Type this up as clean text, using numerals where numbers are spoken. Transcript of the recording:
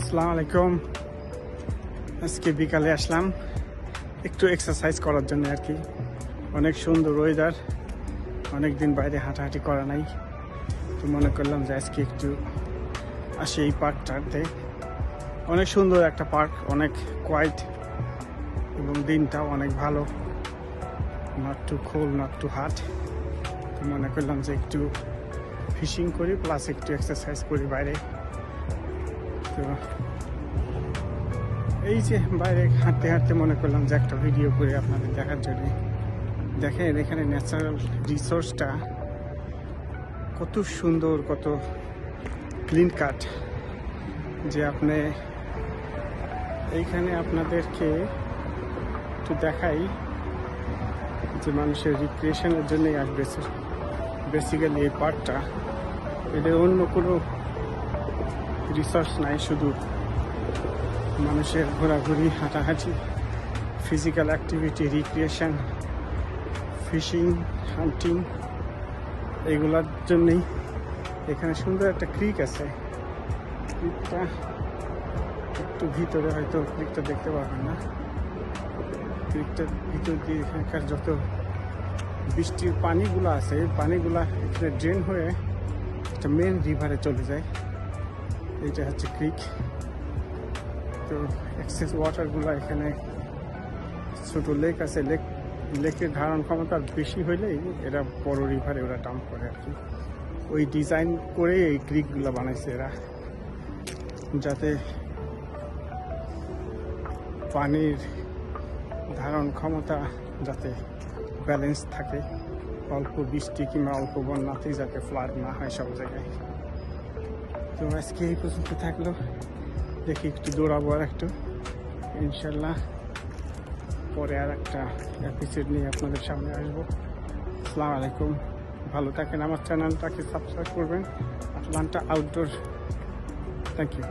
আসসালামু আলাইকুম। আজকে বিকালে আসলাম একটু এক্সারসাইজ করার জন্য আর কি। অনেক সুন্দর ওয়েদার, অনেক দিন বাইরে হাঁটাহাঁটি করা নাই, তো মনে করলাম যে আজকে একটু আসি এই পার্কটাতে। অনেক সুন্দর একটা পার্ক, অনেক কোয়াইট এবং দিনটাও অনেক ভালো, not too cold not too hot. তো মনে করলাম যে একটু ফিশিং করি প্লাস একটু এক্সারসাইজ করি বাইরে। তো এই যে বাইরে হাঁটতে হাঁটতে মনে করলাম যে একটা ভিডিও করে আপনাদের দেখার জন্য। দেখেন এখানে ন্যাচারাল রিসোর্সটা কত সুন্দর, কত ক্লিন কাট, যে আপনি এইখানে আপনাদেরকে একটু দেখাই যে মানুষের রিক্রিয়েশনের জন্যই আসবে বেসিক্যালি এই পার্কটা। এদের অন্য কোনো রিসোর্স নাই, শুধু মানুষের ঘোরাঘুরি, হাঁটাহাঁটি, ফিজিক্যাল অ্যাক্টিভিটি, রিক্রিয়েশন, ফিশিং, হান্টিং, এগুলোর জন্যই এখানে সুন্দর একটা ক্রিক আছে। ক্রিকটা একটু ভিতরে, হয়তো ক্রিকটা দেখতে পারবেন না। ক্রিকটার ভিতর দিয়ে এখানকার যত বৃষ্টির পানিগুলো আছে, পানিগুলা এখানে ড্রেন হয়ে একটা মেন রিভারে চলে যায়। এইটা হচ্ছে ক্রিক। তো এক্সেস ওয়াটারগুলো এখানে, ছোটো লেক আছে, লেকের ধারণ ক্ষমতা বেশি হইলেই এরা বড় রিভারে ওরা ডাম্প করে আর কি। ওই ডিজাইন করে এই ক্রিকগুলো বানাইছে এরা, যাতে পানির ধারণ ক্ষমতা যাতে ব্যালেন্স থাকে, অল্প বৃষ্টি কিংবা অল্প বন্যাতেই যাতে ফ্লাড না হয় সব জায়গায়। তো আজকে এই পর্যন্ত থাকলো, দেখি একটু দৌড়াবো আর একটু, ইনশাল্লাহ পরে আর একটা এপিসোড নিয়ে আপনাদের সামনে আসবো। আসসালামু আলাইকুম, ভালো থাকেন, আমার চ্যানেলটাকে সাবস্ক্রাইব করবেন, আটলান্টা আউটডোর। Thank you.